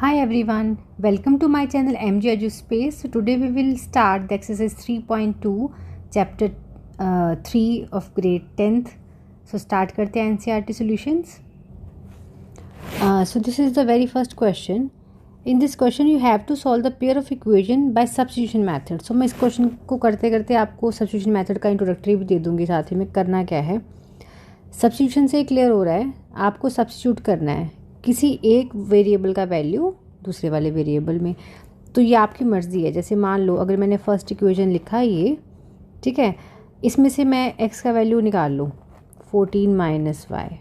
Hi everyone, welcome to my channel MG EduSpace. So today we will start the exercise 3.2 chapter 3 of grade 10th. So start करते हैं NCERT solutions. So this is the very first question. In this question you have to solve the pair of equation by substitution method. So मैं इस question को करते करते आपको substitution method का introductory भी दे दूंगी साथ ही में करना क्या है. सब्स्टिट्यूशन से क्लियर हो रहा है आपको सब्स्टिट्यूट करना है किसी एक वेरिएबल का वैल्यू दूसरे वाले वेरिएबल में. तो ये आपकी मर्ज़ी है. जैसे मान लो अगर मैंने फर्स्ट इक्वेशन लिखा ये, ठीक है, इसमें से मैं x का वैल्यू निकाल लूँ 14 माइनस वाई,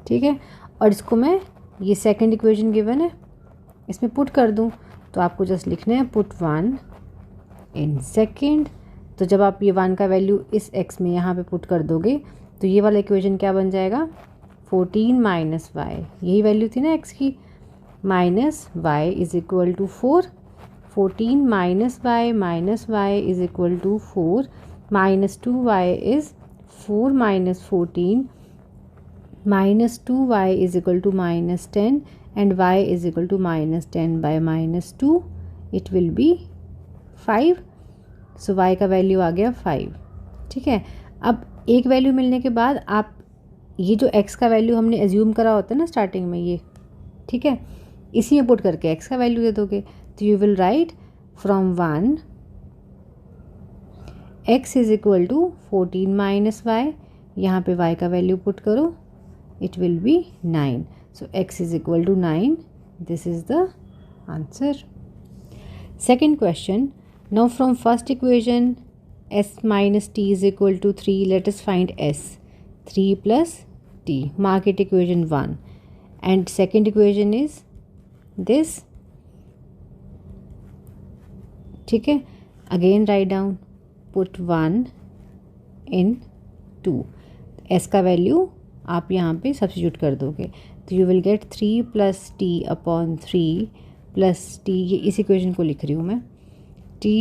ठीक है, और इसको मैं ये सेकंड इक्वेशन गिवन है इसमें पुट कर दूँ. तो आपको जस्ट लिखना है पुट 1 इन सेकेंड. तो जब आप ये 1 का वैल्यू इस x में यहाँ पे पुट कर दोगे तो ये वाला इक्वेशन क्या बन जाएगा 14 माइनस वाई, यही वैल्यू थी ना x की, minus y is equal to 4. 14 minus y is equal to 4, minus 2y is 4 minus 14, minus 2y is equal to minus 10 and y is equal to minus 10 by minus 2, it will be 5. So y का value आ गया 5. ठीक है, अब एक value मिलने के बाद आप ये जो x का वैल्यू हमने एज्यूम करा होता है ना स्टार्टिंग में ये, ठीक है, इसी में पुट करके x का वैल्यू दे दोगे. तो you will write from 1 x is equal to 14 minus y, यहाँ पे y का वैल्यू पुट करो, it will be 9. So x is equal to 9. This is the answer. Second question. Now from first equation s minus t is equal to 3. Let us find s. 3 plus t. Mark it equation 1. And second equation is this. ठीक है, again write down. Put 1 in 2. s का value आप यहाँ पे substitute कर दोगे तो you will get 3 plus t upon 3 plus t. ये इस इक्वेशन को लिख रही हूँ मैं. t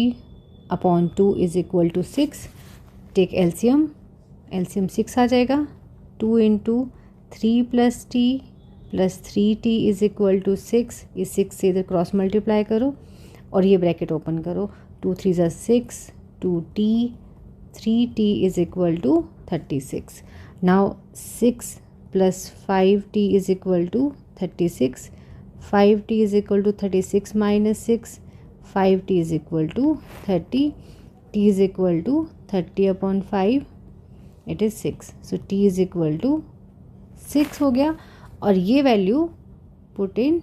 upon 2 is equal to 6. Take LCM 6 आ जाएगा. 2 into 3 plus t plus 3t is equal to 6. इस 6 से इधर क्रॉस मल्टीप्लाई करो और ये ब्रैकेट ओपन करो. 2 3 ज़ा 6, 2t, 3t is equal to 36. Now 6 plus 5t is equal to 36. 5t is equal to 36 minus 6. 5t is equal to 30. t is equal to 30 upon 5. It is 6. So t is equal to 6 हो गया. और ये value put in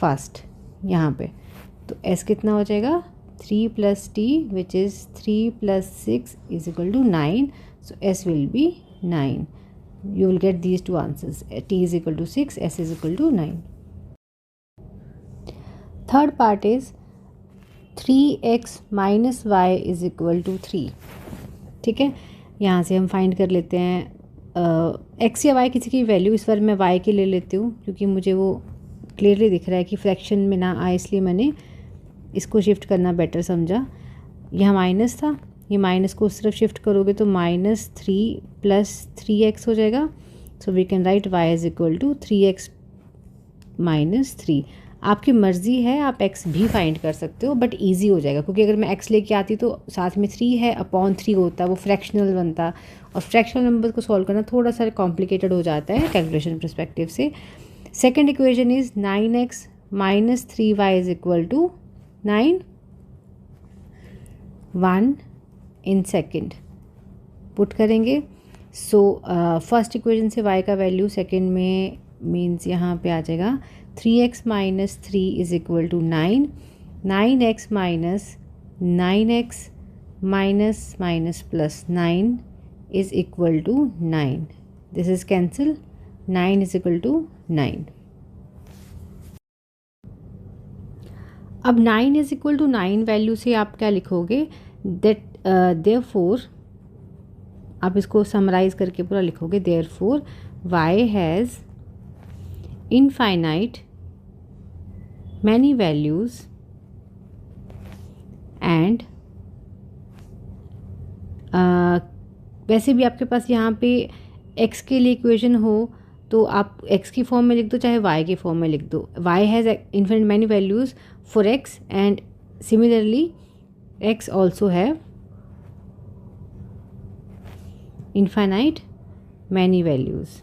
first यहाँ पे. तो s कितना हो जाएगा 3 plus t which is 3 plus 6 is equal to 9. So s will be 9. You will get these two answers. t is equal to 6, s is equal to 9. Third part is 3x minus y is equal to 3. ठीक है, यहाँ से हम find कर लेते हैं x या y किसी की वैल्यू. इस बार मैं y की ले लेती हूँ क्योंकि मुझे वो क्लियरली दिख रहा है कि फ्रैक्शन में ना आए, इसलिए मैंने इसको शिफ्ट करना बेटर समझा. यहाँ माइनस था, ये माइनस को उस तरफ शिफ्ट करोगे तो माइनस 3 प्लस 3x हो जाएगा. So we can write y is equal to 3x minus 3. आपकी मर्ज़ी है, आप x भी फाइंड कर सकते हो बट इजी हो जाएगा क्योंकि अगर मैं x लेके आती तो साथ में 3 है अपॉन 3 होता, वो फ्रैक्शनल बनता और फ्रैक्शनल नंबर को सॉल्व करना थोड़ा सा कॉम्प्लिकेटेड हो जाता है कैलकुलेशन परस्पेक्टिव से. Second equation is 9x minus 3y is equal to 9. 1 in second put करेंगे. सो फर्स्ट इक्वेशन से y का वैल्यू सेकेंड में मीन्स यहाँ पे आ जाएगा 3x minus 3 is equal to 9. 9x minus 9x minus minus plus 9 is equal to 9. This is cancel. 9 is equal to 9. अब 9 is equal to 9 value से आप क्या लिखोगे दैट देयरफॉर, आप इसको समराइज करके पूरा लिखोगे therefore y has infinite many values and वैसे भी आपके पास यहाँ पे x के लिए इक्वेशन हो तो आप x की फॉर्म में लिख दो चाहे y की फॉर्म में लिख दो. y has infinite many values for x and similarly x also have infinite many values.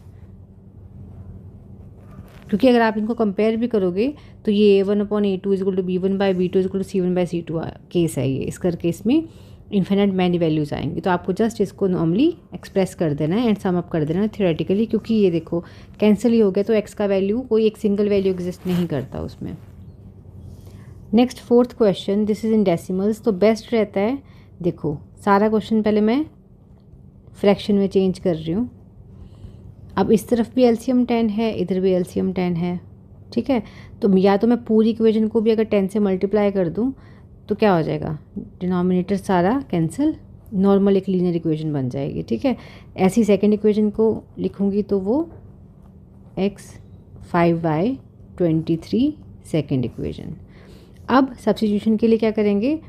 क्योंकि अगर आप इनको कंपेयर भी करोगे तो ये a1/a2 is equal to b1/b2 is equal to c1/c2 case है ये. इस करके इसमें इन्फिनिट मैनी वैल्यूज़ आएंगी. तो आपको जस्ट इसको नॉर्मली एक्सप्रेस कर देना है एंड सम अप कर देना है थियोरेटिकली, क्योंकि ये देखो कैंसिल ही हो गया तो x का वैल्यू कोई एक सिंगल वैल्यू एग्जिस्ट नहीं करता उसमें. Next 4th question, this is in decimals. तो बेस्ट रहता है, देखो सारा क्वेश्चन पहले मैं फ्रैक्शन में चेंज कर रही हूँ. अब इस तरफ भी एलसीएम 10 है, इधर भी एलसीएम 10 है. ठीक है, तो या तो मैं पूरी इक्वेशन को भी अगर 10 से मल्टीप्लाई कर दूँ तो क्या हो जाएगा, डिनोमिनेटर सारा कैंसिल, नॉर्मल एक लीनियर इक्वेशन बन जाएगी. ठीक है, ऐसी सेकंड इक्वेशन को लिखूँगी तो वो x 5y 23 सेकंड इक्वेशन. अब सब्स्टिट्यूशन के लिए क्या करेंगे,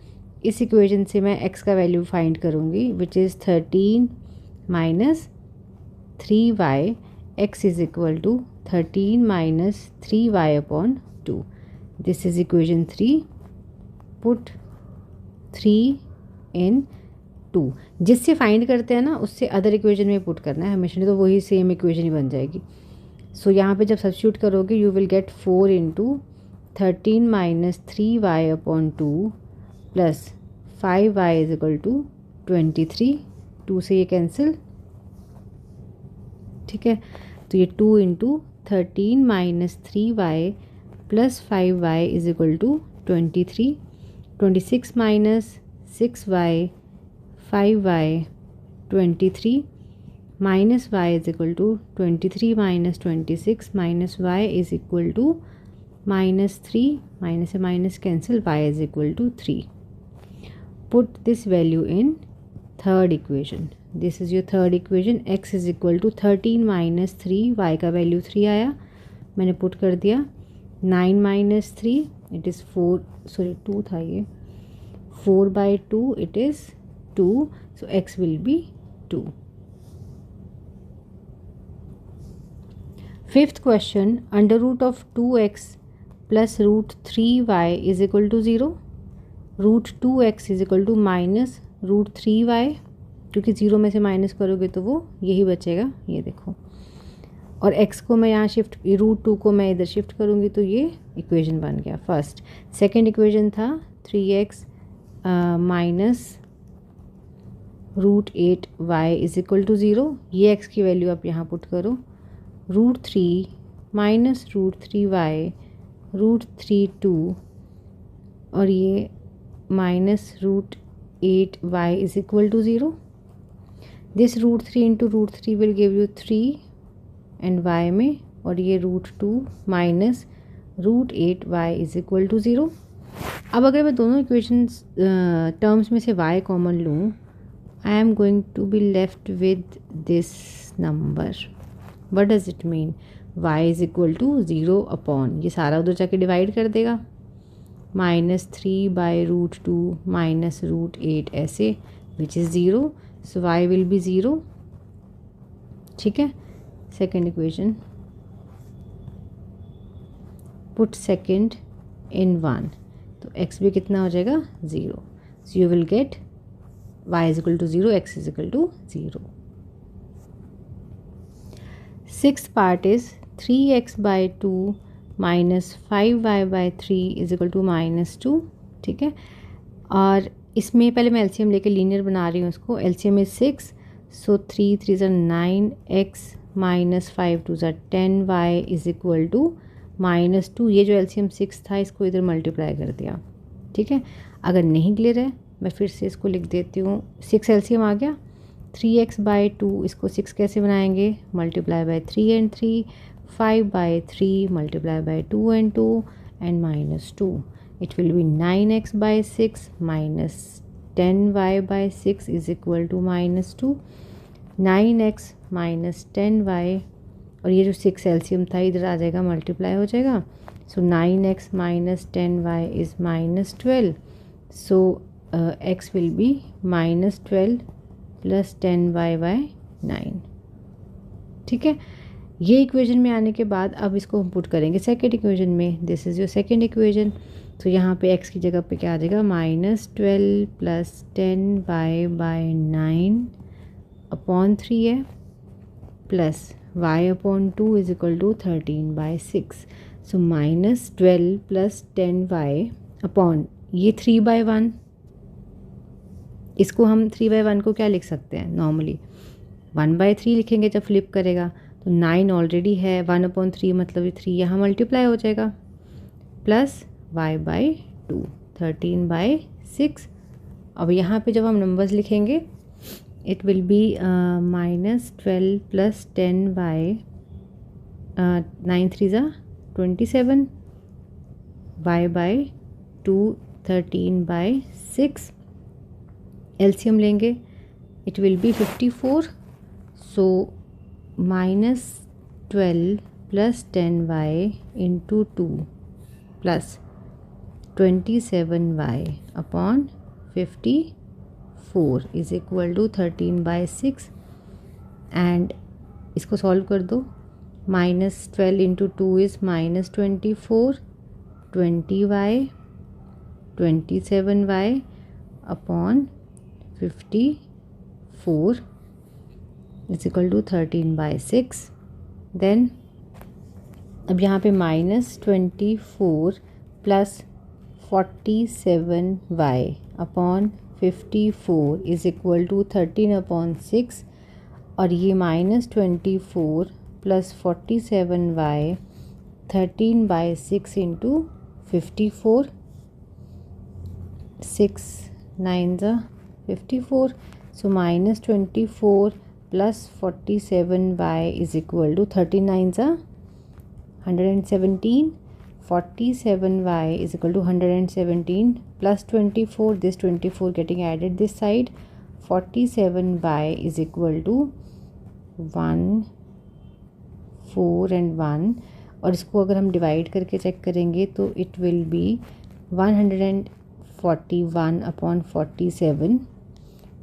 इस इक्वेशन से मैं x का वैल्यू फाइंड करूँगी which is 13 minus 3y. x is equal to 13 minus 3y upon 2. This is equation 3. Put 3 in 2. जिससे फाइंड करते हैं ना उससे अदर इक्वेशन में पुट करना है हमेशा, तो वही सेम इक्वेशन ही बन जाएगी. सो यहाँ पे जब सब्स्टिट्यूट करोगे you will get 4 into 13 minus 3y upon 2 plus 5y is equal to 23. 2 से ये कैंसिल. ठीक है, तो ये 2 into 13 minus 3y plus 5y is equal to 23. 26 minus 6y 5y 23 minus y is equal to 23 minus 26 minus y is equal to -3. Minus से minus cancel, y is equal to 3. Put this value in third equation. This is your third equation. x is equal to 13 minus 3, y का value 3 आया, मैंने put कर दिया. 9 minus 3 it is 4, sorry 2 था ये, 4/2 it is 2. So x will be 2. 5th question, under root of 2x plus root 3y is equal to 0. Root 2x is equal to minus root 3y, क्योंकि 0 में से minus करोगे तो वो यही बचेगा, ये देखो. और x को मैं यहाँ शिफ्ट, रूट 2 को मैं इधर शिफ्ट करूँगी तो ये इक्वेशन बन गया फर्स्ट. सेकंड इक्वेशन था 3x minus root 8y is equal to 0. ये x की वैल्यू आप यहाँ पुट करो. Root 3 minus root 3y root 3 2 और ये minus root 8y is equal to 0. This root 3 into root 3 will give you 3 and y में, और ये root 2 minus root 8y is equal to 0. अब अगर मैं दोनों इक्वेशंस टर्म्स में से y कॉमन लूँ, I am going to be left with this number. What does it mean, y is equal to 0 upon, ये सारा उधर जाके डिवाइड कर देगा, -3/√2 माइनस रूट 8 ऐसे which is 0. So y will be 0. ठीक है, second equation, put second in 1, तो x भी कितना हो जाएगा 0. So you will get y is equal to 0, x is equal to 0. 6th part is 3x/2 minus 5y/3 is equal to -2. ठीक है, और इसमें पहले मैं एलसीएम लेके लीनियर बना रही हूँ उसको. LCM is 6, so 3 3 9x minus 5 2 10y is equal to -2. ये जो एलसीएम 6 था इसको इधर मल्टीप्लाई कर दिया. ठीक है, अगर नहीं क्लियर है मैं फिर से इसको लिख देती हूँ. 6 एलसीएम आ गया, 3x/2 इसको 6 कैसे बनाएंगे, multiply by 3 and 3, 5/3 multiply by 2 and 2 and -2. It will be 9x/6 minus 10y/6 is equal to -2. 9x minus 10y, और ये जो 6 एलसीएम था इधर आ जाएगा, मल्टीप्लाई हो जाएगा. सो 9x minus 10y is -12. So x will be -12 plus 10y/9. ठीक है, ये इक्वेशन में आने के बाद अब इसको हम पुट करेंगे सेकेंड इक्वेशन में। This is your second equation. तो यहाँ पे x की जगह पे क्या आ जाएगा, -12 + 10y/9 अपॉन 3 है, plus y/2 is equal to 13/6। So -12 + 10y upon ये 3/1, इसको हम 3/1 को क्या लिख सकते हैं, नॉर्मली 1/3 लिखेंगे जब फ्लिप करेगा। तो 9 ऑलरेडी है, 1/3 मतलब ये 3 यहाँ मल्टीप्लाई हो जाएगा, प्लस y/2 13/6। अब यहाँ पे जब हम नंबर्स लिखेंगे इट विल बी -12 + 10y, 9 3 ज़ा 27, y/2 13/6। एलसीएम लेंगे it will be 54। So -12 + 10y × 2 plus 27y upon 54 is equal to 13/6। And इसको सॉल्व कर दो। -12 × 2 is -24, 20y, 27y upon 54 is equal to 13/6। Then अब यहाँ पे -24 + 47y upon 54 is equal to 13/6, और ये -24 + 47y 13/6 × 54, 6 9 54। So -24 + 47y is equal to 39 117, 47y is equal to 117 plus 24, this 24 getting added this side, 47y is equal to 1 4 and 1, और इसको अगर हम divide करके चेक करेंगे तो it will B 141 upon 47,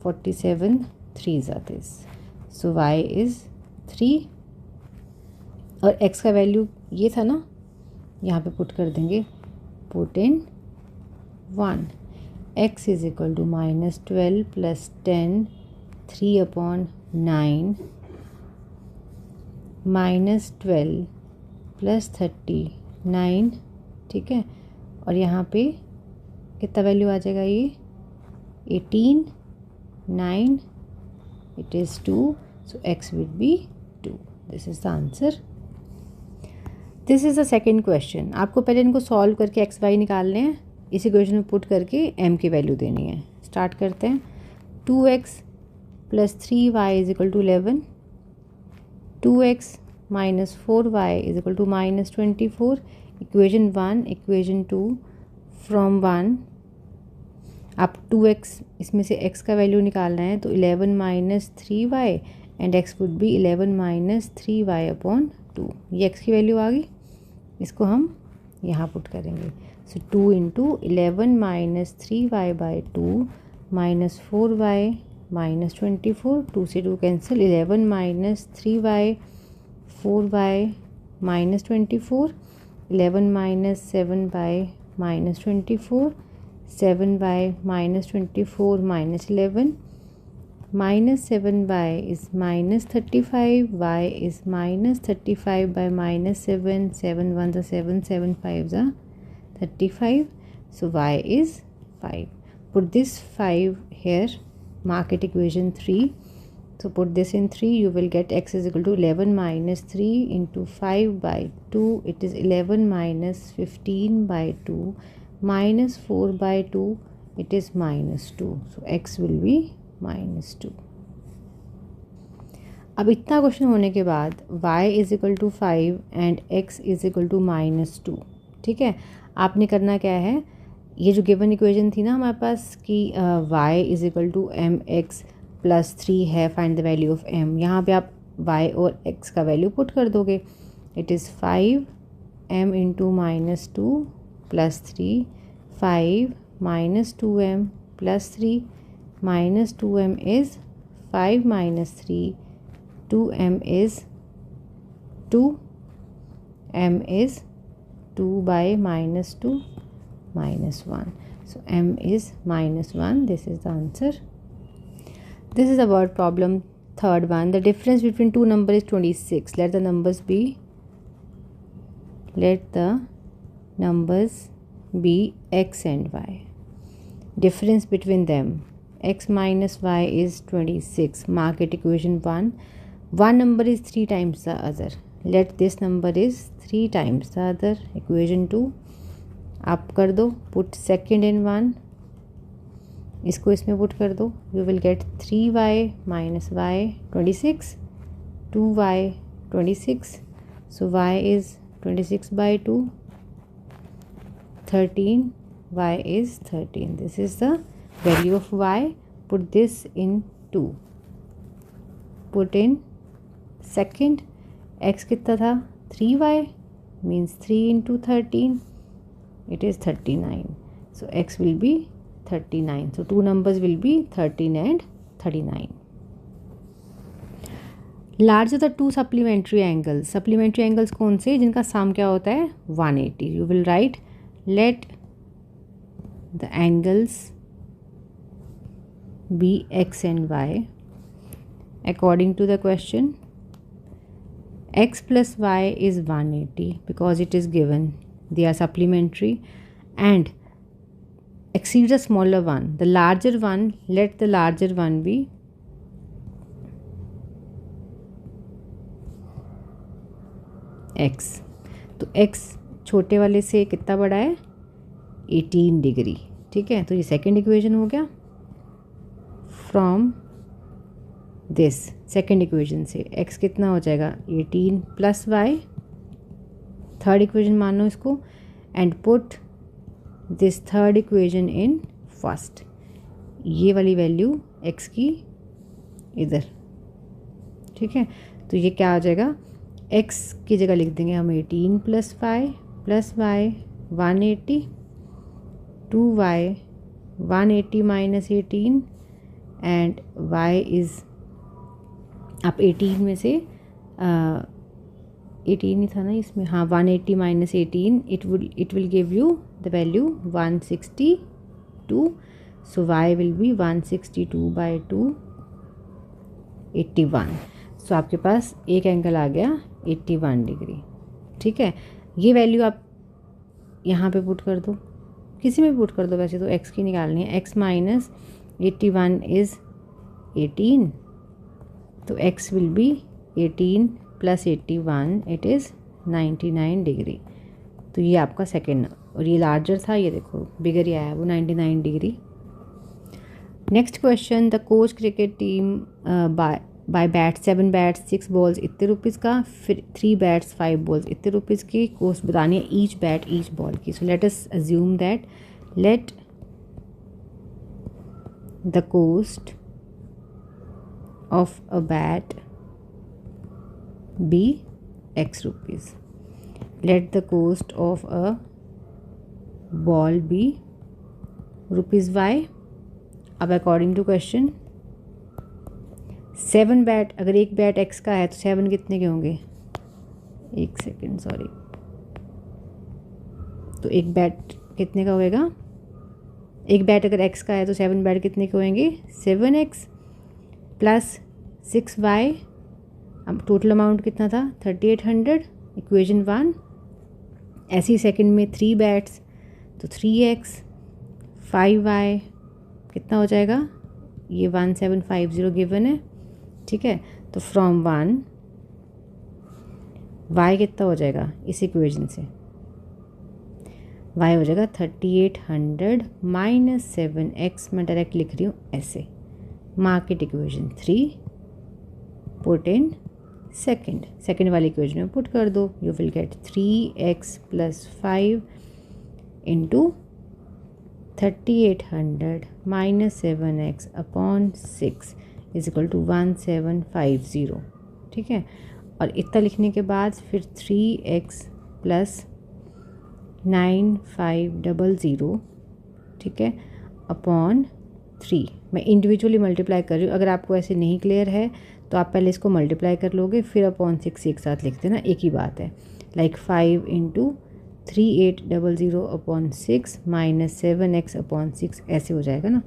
47 3s are this, so y is 3, और x का value ये था ना, यहाँ पे पुट कर देंगे, put in 1, x is equal to -12 + 10 3/9 -12 + 39, ठीक है। और यहाँ पे कितना वैल्यू आ जाएगा, ये 18 9 it is 2, so x will be 2। This is the answer. This is the second question. आपको पहले इनको सॉल्व करके एक्स वाई निकालने हैं, इसी क्वेश्चन में पुट करके m की वैल्यू देनी है। स्टार्ट करते हैं। 2x + 3y is equal to 11, 2x - 4y is equal to -24। Equation 1, equation 2 from 1 आप 2x, इसमें से x का वैल्यू निकालना है, तो 11 - 3y and x would be 11 - 3y upon 2। ये x की वैल्यू आ गई, इसको हम यहाँ पुट करेंगे। सो 2 × 11 - 3y/2 -4y -24, 2 से 2 cancel, 11 - 3y 4y -24, 11 - 7y -24, 7y -24 -11, -7y is -35, y is -35 by -7, 7 1s are 7, 7 5s are 35, so y is 5. Put this 5 here, mark it equation 3. So put this in 3, you will get x is equal to 11 - 3 × 5/2, it is 11 - 15/2 -4/2, it is -2, so x will be -2। अब इतना question होने के बाद y is equal to 5 and x is equal to -2, ठीक है। आपने करना क्या है, ये जो गिवन इक्वेशन थी ना हमारे पास कि y is equal to mx + 3 है, find the value of m, यहाँ पे आप y और x का वैल्यू पुट कर दोगे। It is 5m × -2 + 3, 5 - 2m + 3, -2m is 5 - 3, 2m is 2, m is 2 by -2 -1. So m is -1. This is the answer. This is a word problem. Third one, the difference between two numbers is 26. Let the numbers be x and y. Difference between them, x minus y is 26. Mark it equation 1. One number is 3 times the other. Let this number is 3 times the other. Equation 2 आप कर दो. Put second in 1. इसको इसमें put कर दो. You will get 3y minus y 26, 2y 26. So y is 26 by 2, 13, y is 13. This is the value of y. Put this in 2. Put in second. x कितना था? 3y means 3 into 13. It is 39. So x will be 39. So two numbers will be 13 and 39. Large are the two supplementary angles. Supplementary angles कौन से? जिनका sum क्या होता है? 180. You will write, let the angles be x and y according to the question. X plus y is 180 because it is given. They are supplementary and exceeds the smaller one. The larger one, let the larger one be x. तो x छोटे वाले से कितना बड़ा है? 18 degree. ठीक है, तो ये सेकेंड इक्वेशन हो गया. फ्रॉम दिस सेकेंड इक्वेशन से x कितना हो जाएगा? 18 प्लस वाई. थर्ड इक्वेशन मानो इसको and put this third equation in first. ये वाली वैल्यू x की इधर. ठीक है, तो ये क्या आ जाएगा? x की जगह लिख देंगे हम 18 plus y 180, 2y 180 minus 18 and y is आप 18 में से 18 ही था ना इसमें. हाँ, 180 minus 18 it will give you the value 162. So y will be 162 by 2 81. So आपके पास एक एंगल आ गया 81 डिग्री. ठीक है, ये वैल्यू आप यहाँ पे पुट कर दो, किसी में पुट कर दो. वैसे तो x की निकालनी है. x minus 81 is 18. तो x will B 18 plus 81, it is 99 degree. तो ये आपका सेकेंड. और ये लार्जर था, ये देखो बिगर ही आया वो 99 degree. Next question, the coach cricket team buy bat 7 bats 6 balls इतने रुपीज़ का, फिर 3 बैट्स 5 बॉल्स इतने रुपीज़ की कोस्ट बतानी है ईच बैट ईच बॉल की. So let us assume that let the cost of a bat be x rupees. Let the cost of a ball be rupees y. अब according to question 7 bat, अगर एक bat x का है तो 7 कितने के होंगे? एक सेकेंड, सॉरी. तो एक बैट कितने का होएगा? एक बैट अगर x का है तो 7 बैट कितने के होंगे? 7x plus 6y. अब टोटल अमाउंट कितना था? 3800. इक्वेशन 1. ऐसी सेकंड में 3 बैट्स तो 3x 5y कितना हो जाएगा? ये 1750 गिवन है. ठीक है, तो फ्रॉम 1 y कितना हो जाएगा इस इक्वेशन से? y हो जाएगा 3800 माइनस 7x. मैं डायरेक्ट लिख रही हूँ ऐसे. Mark it equation 3. Put in second वाली इक्वेशन में पुट कर दो. You will get 3x plus 5 into 3800 minus 7x upon 6 is equal to 1750. ठीक है, और इतना लिखने के बाद फिर 3x प्लस 9500. ठीक है, अपॉन 3. मैं इंडिविजुअली मल्टीप्लाई कर रही हूँ. अगर आपको ऐसे नहीं क्लियर है तो आप पहले इसको मल्टीप्लाई कर लोगे, फिर अपॉन 6 एक साथ लिख देना, एक ही बात है। Like 5 into 3800 upon 6 minus 7x upon 6 ऐसे हो जाएगा ना,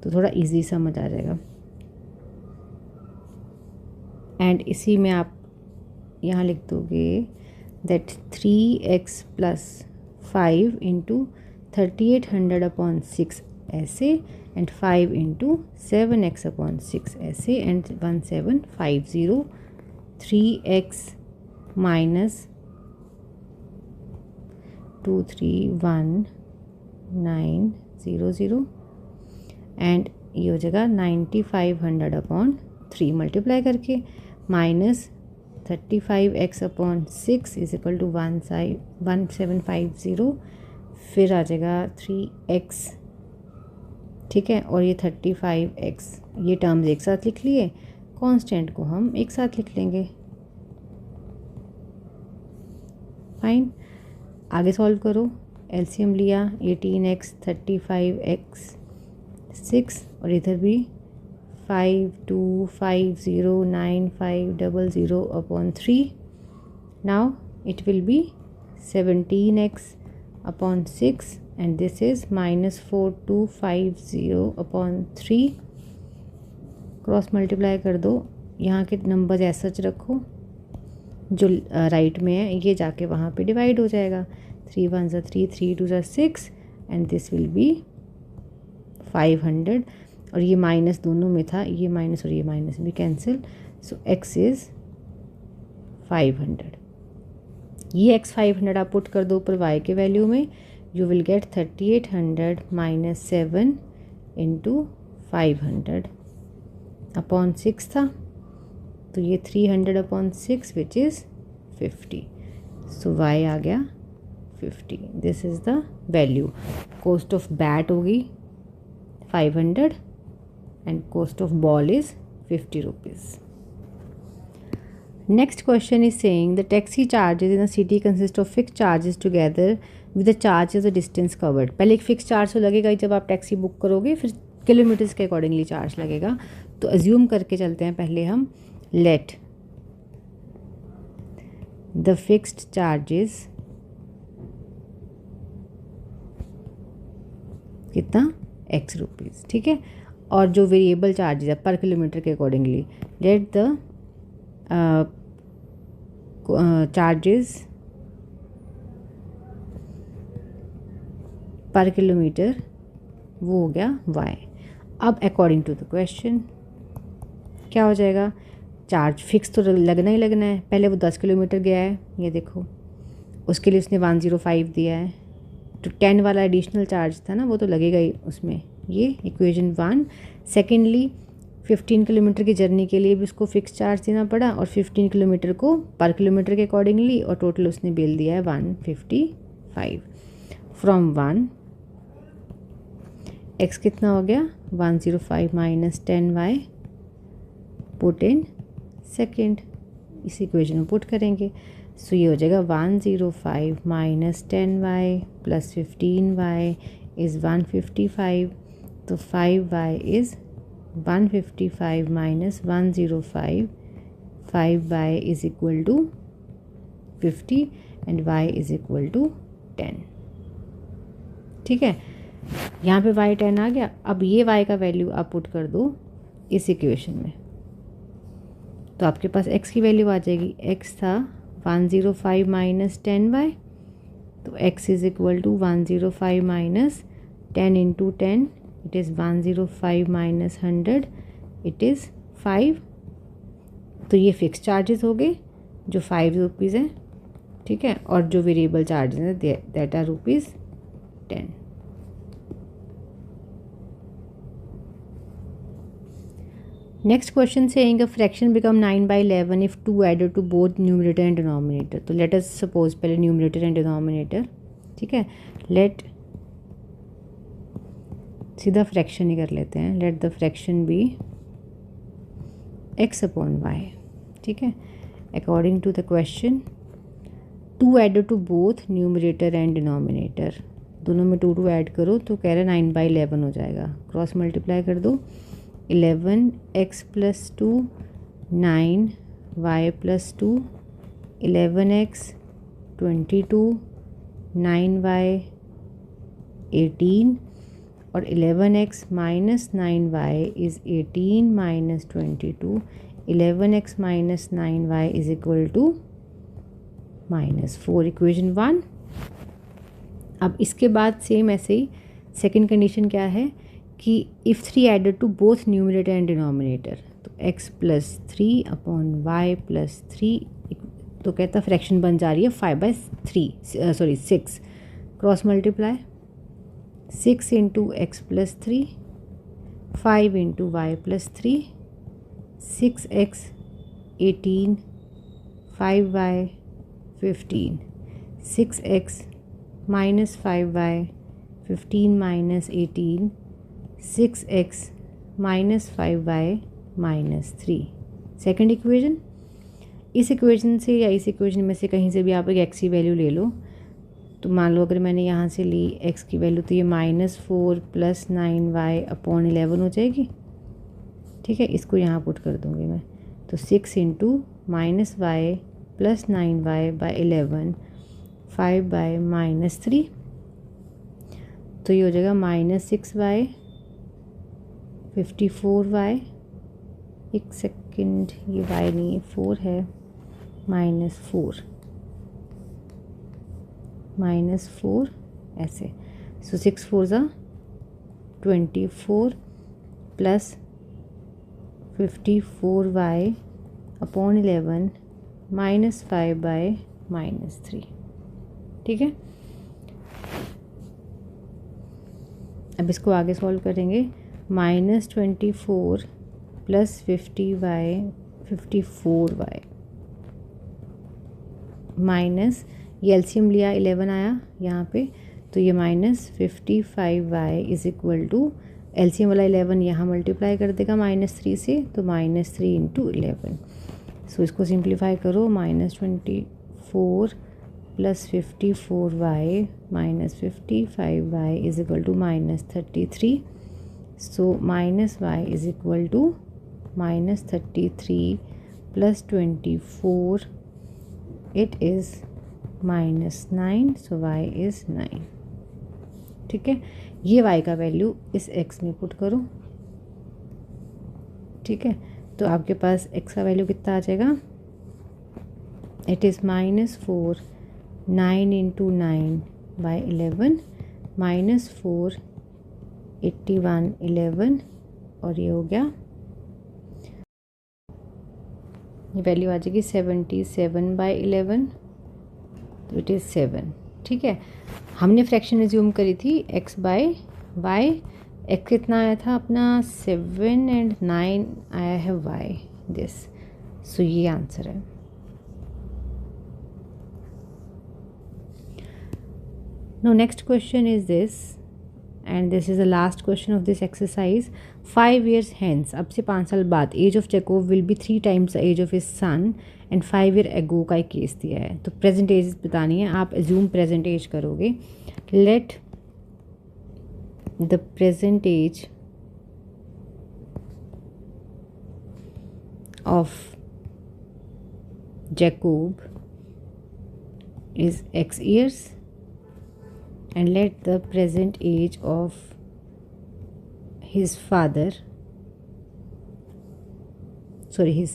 तो थोड़ा इजी समझ आ जाएगा। एंड इसी में आप यहाँ लिख दोगे that 3x plus 5 into 3800 upon 6 ऐसे, एंड 5 इंटू 7x अपॉन 6 ऐसे, एंड 1750 3x माइनस 231900 एंड ये हो जाएगा 9500 अपॉन 3 मल्टीप्लाई करके, minus 35x upon 6 is equal to 1750, फिर आ जाएगा 3x, ठीक है, और ये 35x, ये टर्म्स एक साथ लिख लिए, कांस्टेंट को हम एक साथ लिख लेंगे। फाइन, आगे सॉल्व करो, एलसीएम लिया 18x 35x 6 और इधर भी 52509500 upon 3। Now it will B 17x upon 6 and this is minus 4250 upon 3। Cross multiply कर दो, यहाँ के नंबर ऐसा रखो जो राइट में है, ये जाके वहाँ पे डिवाइड हो जाएगा। 3 1 3, 3 2 6 एंड दिस विल बी 500, और ये माइनस दोनों में था, ये माइनस और ये माइनस भी कैंसिल, सो x इज़ 500। ये x 500 आप पुट कर दो ऊपर y के वैल्यू में, you will gate 3800 minus 7 into 500 upon 6 था, तो ये 300 upon 6 which is 50, so y आ गया 50। This is the value. Cost of bat होगी 500 and cost of ball is 50 rupees. Next question is saying the taxi charges in a city consist of fixed charges together with the charges the distance covered. पहले एक fix charge तो लगेगा ही जब आप taxi book करोगे, फिर kilometres के accordingly charge लगेगा। तो अज्यूम करके चलते हैं पहले हम, लेट द फिक्स्ड चार्जेस कितना x रुपीज़, ठीक है, और जो वेरिएबल चार्जेस है पर किलोमीटर के अकॉर्डिंगली, लेट द चार्जेस पर किलोमीटर, वो हो गया y। अब अकॉर्डिंग टू द क्वेश्चन क्या हो जाएगा, चार्ज फिक्स तो लगना ही लगना है। पहले वो 10 किलोमीटर गया है, ये देखो, उसके लिए उसने 105 दिया है, तो 10 वाला एडिशनल चार्ज था ना, वो तो लगेगा ही उसमें। ये इक्वेशन 1। सेकेंडली 15 किलोमीटर की जर्नी के लिए भी उसको फिक्स चार्ज देना पड़ा, और 15 किलोमीटर को पर किलोमीटर के अकॉर्डिंगली, और टोटल उसने बिल दिया है 155। फ्रॉम 1 x कितना हो गया 105 minus 10y, put in second, इस इक्वेशन में पुट करेंगे, सो ये हो जाएगा 105 minus 10y plus 15y is 155, तो 5y is 155 minus 105, 5y is equal to 50 and y is equal to 10, ठीक है। यहाँ पे y 10 आ गया। अब ये y का वैल्यू आप पुट कर दो इस इक्वेशन में, तो आपके पास x की वैल्यू आ जाएगी। x था 105 माइनस 10y, तो x is equal to 105 minus 10 into 10, it is 105 minus 100, it is 5। तो ये फिक्स चार्जेस हो गए जो 5 रुपीज़ हैं, ठीक है, और जो वेरिएबल चार्जेस हैं that are rupees 10। Next question saying a fraction become 9/11 if 2 added to both numerator and denominator। तो लेट अस सपोज पहले न्यूमरेटर एंड डिनोमिनेटर, ठीक है, लेट सीधा फ्रैक्शन ही कर लेते हैं, let the fraction be x upon y, ठीक है। According to the question 2 added to both numerator and denominator, दोनों में 2 ऐड करो तो कह रहा है 9/11 हो जाएगा। क्रॉस मल्टीप्लाई कर दो, 11x plus 2 9y + 2, 11x 22, 9y 18 और 11x - 9y is 18 - 22. 11x - 9y is equal to -4, equation 1। अब इसके बाद सेम ऐसे ही सेकंड कंडीशन क्या है कि if 3 added to both numerator and denominator, तो x + 3 अपॉन y + 3, तो कहता फ्रैक्शन बन जा रही है 6, cross multiply 6 × x + 3, 5 × y + 3, 6x 18, 5y 15, 6x - 5y 15 - 18, 6x - 5y -3, second equation. इस इक्वेशन से या इस इक्वेशन में से कहीं से भी आप एक x की वैल्यू ले लो। तो मान लो अगर मैंने यहाँ से ली x की वैल्यू, तो ये -4 + 9y अपॉन 11 हो जाएगी। ठीक है, इसको यहाँ पुट कर दूँगी मैं। तो 6 × -y + 9y / 11, 5y -3, तो ये हो जाएगा -6y 54y, एक सेकंड, ये y नहीं है 4 है, -4 ऐसे। सो 6 4 = 24 + 54y अपॉन 11 -5y -3। ठीक है, अब इसको आगे सॉल्व करेंगे। -24 + 54y माइनस, ये एलसीएम लिया 11 आया यहाँ पे, तो ये -55y is equal to, LCM वाला 11 यहाँ मल्टीप्लाई कर देगा -3 से, तो -3 × 11। सो इसको सिंप्लीफाई करो, -24 + 54y -55y is equal to -33। So -y is equal to -33 + 24, it is -9, so y is 9। ठीक है, ये y का वैल्यू इस x में पुट करो। ठीक है, तो आपके पास x का वैल्यू कितना आ जाएगा, इट इज़ -4, 9 × 9 / 11, -4, 81, 11, और ये हो गया, ये वैल्यू आ जाएगी 77/11, तो इट इज़ 7। ठीक है, हमने फ्रैक्शन एज्यूम करी थी x/y, x कितना आया था अपना 7 एंड 9 आया है y दिस। सो ये आंसर है। Now next question is this, and this is the last question of this exercise. 5 years hence, अब से 5 साल बाद, age of Jacob will be 3 times the age of his son and 5 year ago का एक case दिया है। तो present as बतानी है, आप एज्यूम प्रेजेंट एज करोगे। Let the present age of Jacob is x years, and let the present age of his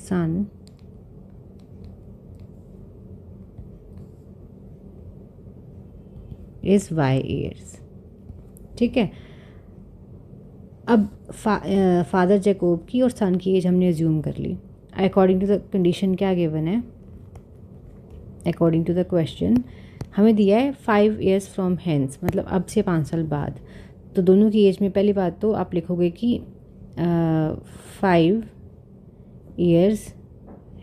son is y years। ठीक है, अब फादर जैकोब की और सन की एज हमने एज्यूम कर ली। अकॉर्डिंग टू द कंडीशन क्या गिवन है, अकॉर्डिंग टू द क्वेश्चन हमें दिया है 5 years फ्रॉम हैंस, मतलब अब से 5 साल बाद। तो दोनों की एज में पहली बात तो आप लिखोगे कि 5 years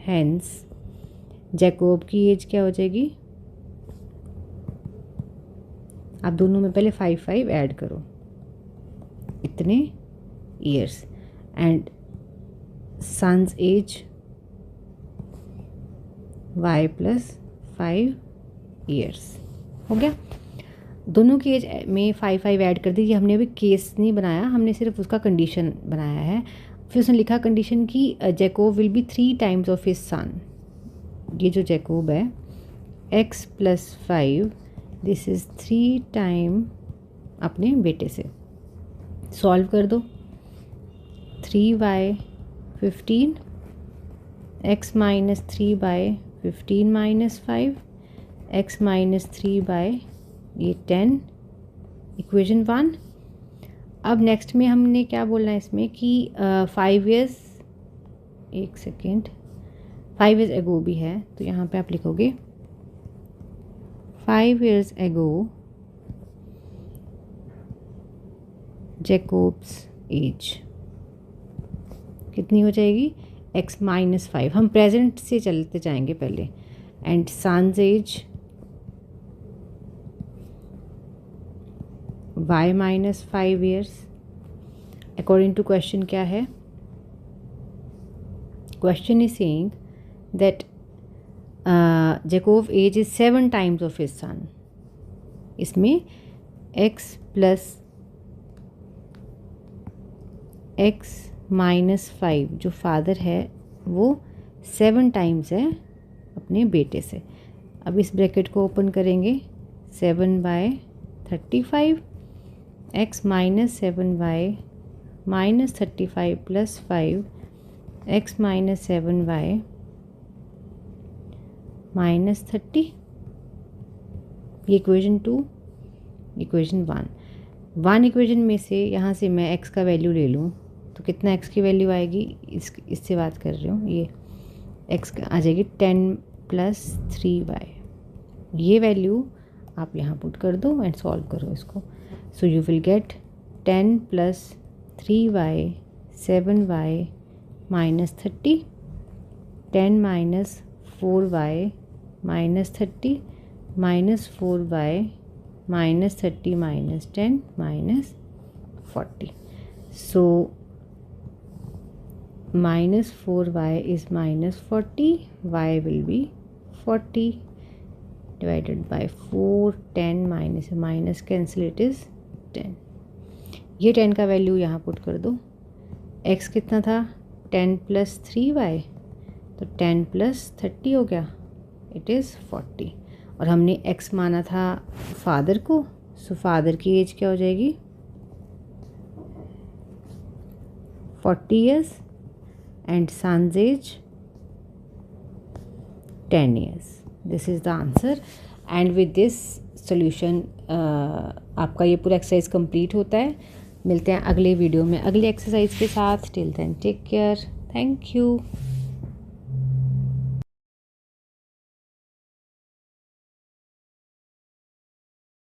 हैंस जैकोब की एज क्या हो जाएगी, आप दोनों में पहले 5 ऐड करो, इतने years, and son's age y + 5 years हो गया। दोनों की एज में 5 ऐड कर दी। ये हमने अभी केस नहीं बनाया, हमने सिर्फ उसका कंडीशन बनाया है। फिर उसने लिखा कंडीशन की Jacob will be 3 times of his सन। ये जो जैकोब है x + 5 दिस इज़ 3 टाइम अपने बेटे से। सॉल्व कर दो। 3y 15 x - 3 / 15 - 5 x - 3 / ये 10 इक्वेशन 1। अब नेक्स्ट में हमने क्या बोलना है इसमें कि 5 ईयर्स, एक सेकेंड, 5 ईयर्स एगो भी है तो यहाँ पे आप लिखोगे 5 ईयर्स एगो जैकोब्स एज कितनी हो जाएगी x - 5। हम प्रेजेंट से चलते जाएंगे पहले। And son's age y - 5 years according to question क्या है। Question is saying that Jacob age is 7 times of his son. इसमें x - 5 जो फादर है वो 7 टाइम्स है अपने बेटे से। अब इस ब्रैकेट को ओपन करेंगे 7/35 x - 7y - 35 + 5 x - 7y - 30। ये इक्वेशन 2, इक्वेशन 1 इक्वेशन में से यहाँ से मैं x का वैल्यू ले लूँ तो कितना x की वैल्यू आएगी, इससे बात कर रही हूँ। ये x आ जाएगी 10 + 3y। ये वैल्यू आप यहाँ पुट कर दो एंड सॉल्व करो इसको। सो you will gate 10 + 3y 7y - 30 10 - 4y - 30 - 4y - 30 - 10 - 40। So -4y is -40, y will be 40 divided by 4, 10 minus cancel, it is 10। ये 10 का वैल्यू यहाँ पुट कर दो। x कितना था 10 + 3y तो 10 + 30 हो गया, इट इज़ 40। और हमने x माना था फादर को, सो फादर की एज क्या हो जाएगी 40 years and son's age 10 years। This is the answer and with this solution आपका ये पूरा एक्सरसाइज कंप्लीट होता है। मिलते हैं अगले वीडियो में अगले एक्सरसाइज के साथ। Till then take care, thank you.